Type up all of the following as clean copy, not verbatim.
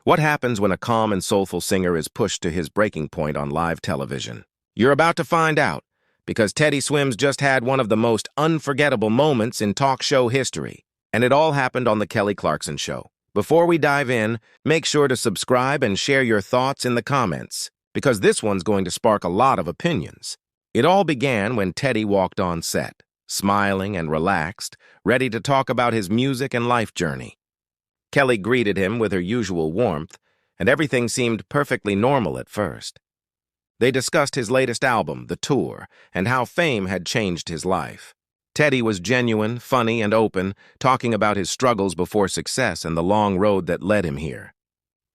What happens when a calm and soulful singer is pushed to his breaking point on live television? You're about to find out, because Teddy Swims just had one of the most unforgettable moments in talk show history, and it all happened on the Kelly Clarkson Show. Before we dive in, make sure to subscribe and share your thoughts in the comments, because this one's going to spark a lot of opinions. It all began when Teddy walked on set, smiling and relaxed, ready to talk about his music and life journey. Kelly greeted him with her usual warmth, and everything seemed perfectly normal at first. They discussed his latest album, The Tour, and how fame had changed his life. Teddy was genuine, funny, and open, talking about his struggles before success and the long road that led him here.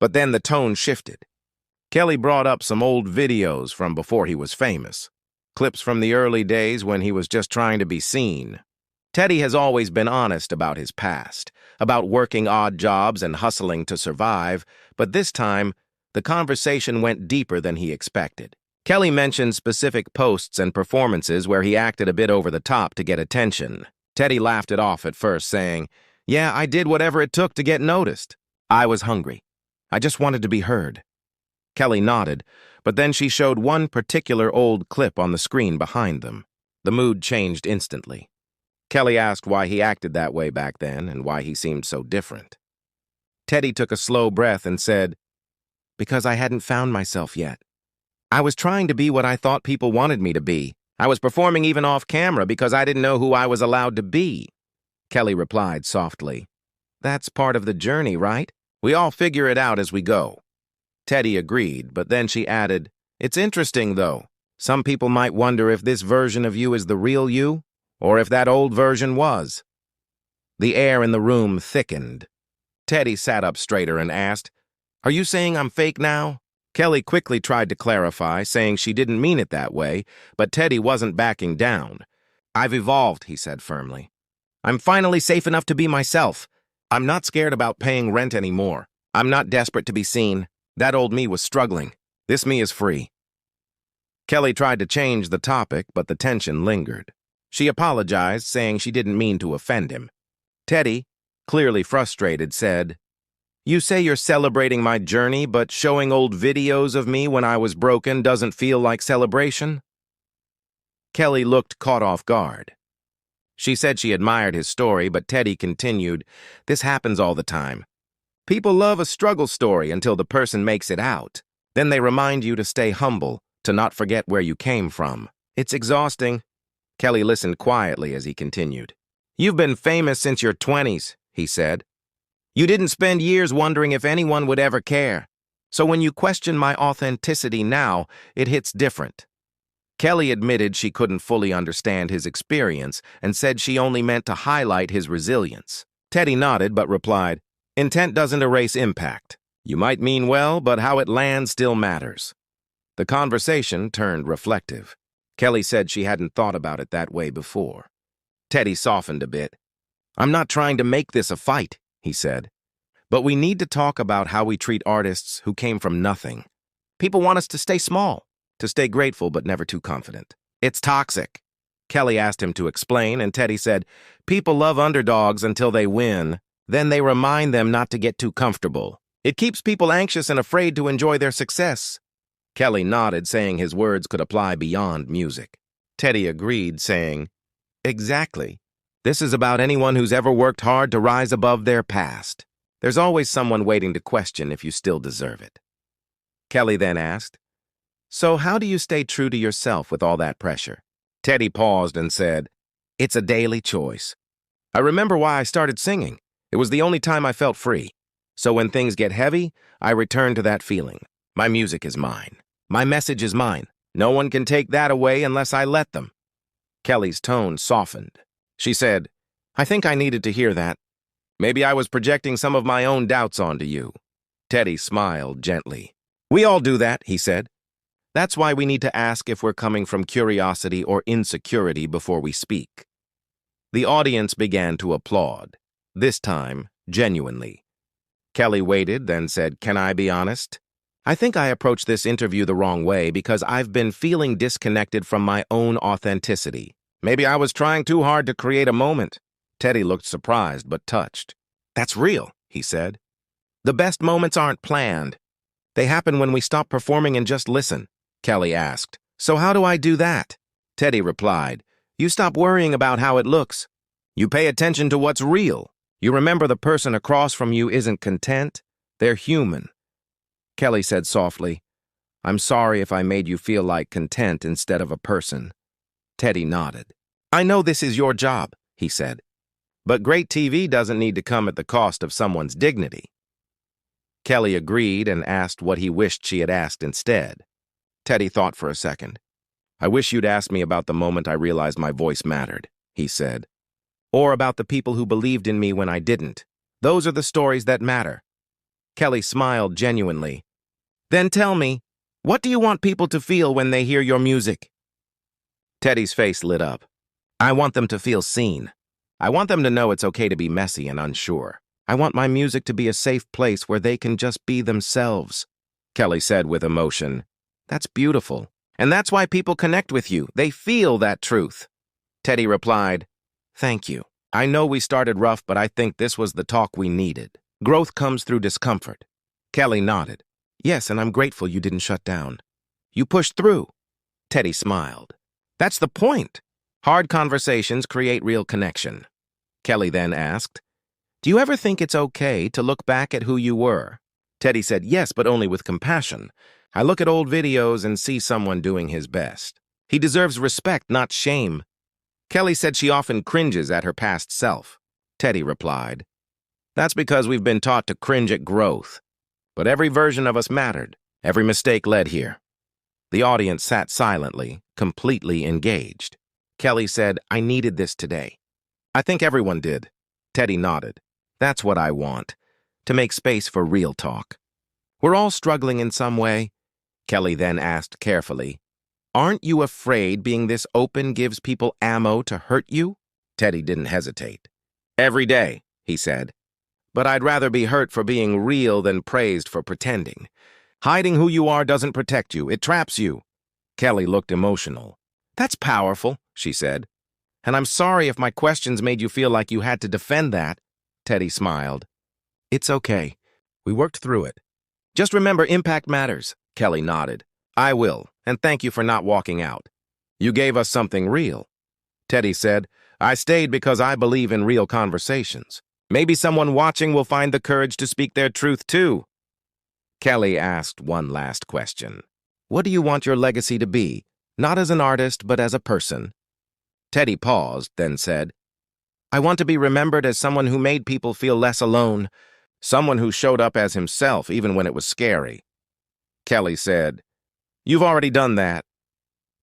But then the tone shifted. Kelly brought up some old videos from before he was famous, clips from the early days when he was just trying to be seen. Teddy has always been honest about his past, about working odd jobs and hustling to survive, but this time, the conversation went deeper than he expected. Kelly mentioned specific posts and performances where he acted a bit over the top to get attention. Teddy laughed it off at first, saying, "Yeah, I did whatever it took to get noticed. I was hungry. I just wanted to be heard." Kelly nodded, but then she showed one particular old clip on the screen behind them. The mood changed instantly. Kelly asked why he acted that way back then and why he seemed so different. Teddy took a slow breath and said, "Because I hadn't found myself yet. I was trying to be what I thought people wanted me to be. I was performing even off camera because I didn't know who I was allowed to be." Kelly replied softly, "That's part of the journey, right? We all figure it out as we go." Teddy agreed, but then she added, "It's interesting, though. Some people might wonder if this version of you is the real you, or if that old version was." The air in the room thickened. Teddy sat up straighter and asked, "Are you saying I'm fake now?" Kelly quickly tried to clarify, saying she didn't mean it that way, but Teddy wasn't backing down. "I've evolved," he said firmly. "I'm finally safe enough to be myself. I'm not scared about paying rent anymore. I'm not desperate to be seen. That old me was struggling. This me is free." Kelly tried to change the topic, but the tension lingered. She apologized, saying she didn't mean to offend him. Teddy, clearly frustrated, said, "You say you're celebrating my journey, but showing old videos of me when I was broken doesn't feel like celebration?" Kelly looked caught off guard. She said she admired his story, but Teddy continued, "This happens all the time. People love a struggle story until the person makes it out. Then they remind you to stay humble, to not forget where you came from. It's exhausting." Kelly listened quietly as he continued. "You've been famous since your 20s, he said. "You didn't spend years wondering if anyone would ever care. So when you question my authenticity now, it hits different." Kelly admitted she couldn't fully understand his experience and said she only meant to highlight his resilience. Teddy nodded but replied, "Intent doesn't erase impact. You might mean well, but how it lands still matters." The conversation turned reflective. Kelly said she hadn't thought about it that way before. Teddy softened a bit. "I'm not trying to make this a fight," he said. "But we need to talk about how we treat artists who came from nothing. People want us to stay small, to stay grateful but never too confident. It's toxic." Kelly asked him to explain, and Teddy said, "People love underdogs until they win. Then they remind them not to get too comfortable. It keeps people anxious and afraid to enjoy their success." Kelly nodded, saying his words could apply beyond music. Teddy agreed, saying, "Exactly. This is about anyone who's ever worked hard to rise above their past. There's always someone waiting to question if you still deserve it." Kelly then asked, "So how do you stay true to yourself with all that pressure?" Teddy paused and said, "It's a daily choice. I remember why I started singing. It was the only time I felt free. So when things get heavy, I return to that feeling. My music is mine. My message is mine. No one can take that away unless I let them." Kelly's tone softened. She said, "I think I needed to hear that. Maybe I was projecting some of my own doubts onto you." Teddy smiled gently. "We all do that," he said. "That's why we need to ask if we're coming from curiosity or insecurity before we speak." The audience began to applaud, this time genuinely. Kelly waited, then said, "Can I be honest? I think I approached this interview the wrong way because I've been feeling disconnected from my own authenticity. Maybe I was trying too hard to create a moment." Teddy looked surprised but touched. "That's real," he said. The best moments aren't planned. They happen when we stop performing and just listen, Kelly asked. So how do I do that? Teddy replied, you stop worrying about how it looks. You pay attention to what's real. You remember the person across from you isn't content. They're human. Kelly said softly, I'm sorry if I made you feel like content instead of a person. Teddy nodded. I know this is your job, he said. But great TV doesn't need to come at the cost of someone's dignity. Kelly agreed and asked what he wished she had asked instead. Teddy thought for a second. I wish you'd asked me about the moment I realized my voice mattered, he said. Or about the people who believed in me when I didn't. Those are the stories that matter. Kelly smiled genuinely. Then tell me, what do you want people to feel when they hear your music? Teddy's face lit up. I want them to feel seen. I want them to know it's okay to be messy and unsure. I want my music to be a safe place where they can just be themselves. Kelly said with emotion. That's beautiful. And that's why people connect with you. They feel that truth. Teddy replied, Thank you. I know we started rough, but I think this was the talk we needed. Growth comes through discomfort. Kelly nodded. Yes, and I'm grateful you didn't shut down. You pushed through. Teddy smiled. That's the point. Hard conversations create real connection. Kelly then asked, Do you ever think it's okay to look back at who you were? Teddy said, Yes, but only with compassion. I look at old videos and see someone doing his best. He deserves respect, not shame. Kelly said she often cringes at her past self. Teddy replied, That's because we've been taught to cringe at growth. But every version of us mattered. Every mistake led here. The audience sat silently, completely engaged. Kelly said, I needed this today. I think everyone did. Teddy nodded. That's what I want, to make space for real talk. We're all struggling in some way. Kelly then asked carefully, Aren't you afraid being this open gives people ammo to hurt you? Teddy didn't hesitate. Every day, he said. But I'd rather be hurt for being real than praised for pretending. Hiding who you are doesn't protect you, it traps you. Kelly looked emotional. That's powerful, she said. And I'm sorry if my questions made you feel like you had to defend that. Teddy smiled. It's okay. We worked through it. Just remember, impact matters. Kelly nodded. I will, and thank you for not walking out. You gave us something real. Teddy said, I stayed because I believe in real conversations. Maybe someone watching will find the courage to speak their truth too. Kelly asked one last question. What do you want your legacy to be? Not as an artist, but as a person. Teddy paused, then said, I want to be remembered as someone who made people feel less alone, someone who showed up as himself even when it was scary. Kelly said, You've already done that.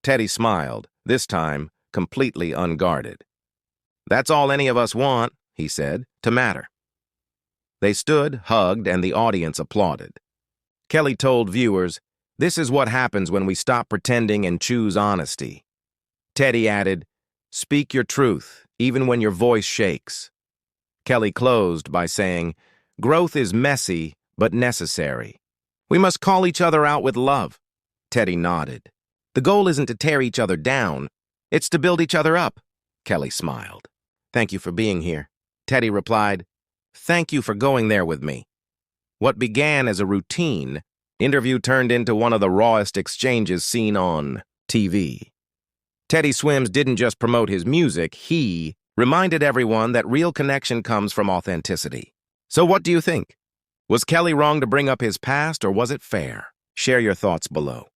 Teddy smiled, this time completely unguarded. That's all any of us want, he said, to matter. They stood, hugged, and the audience applauded. Kelly told viewers, This is what happens when we stop pretending and choose honesty. Teddy added, Speak your truth, even when your voice shakes. Kelly closed by saying, Growth is messy, but necessary. We must call each other out with love. Teddy nodded. The goal isn't to tear each other down, it's to build each other up. Kelly smiled. Thank you for being here. Teddy replied, Thank you for going there with me. What began as a routine interview turned into one of the rawest exchanges seen on TV. Teddy Swims didn't just promote his music, he reminded everyone that real connection comes from authenticity. So what do you think? Was Kelly wrong to bring up his past, or was it fair? Share your thoughts below.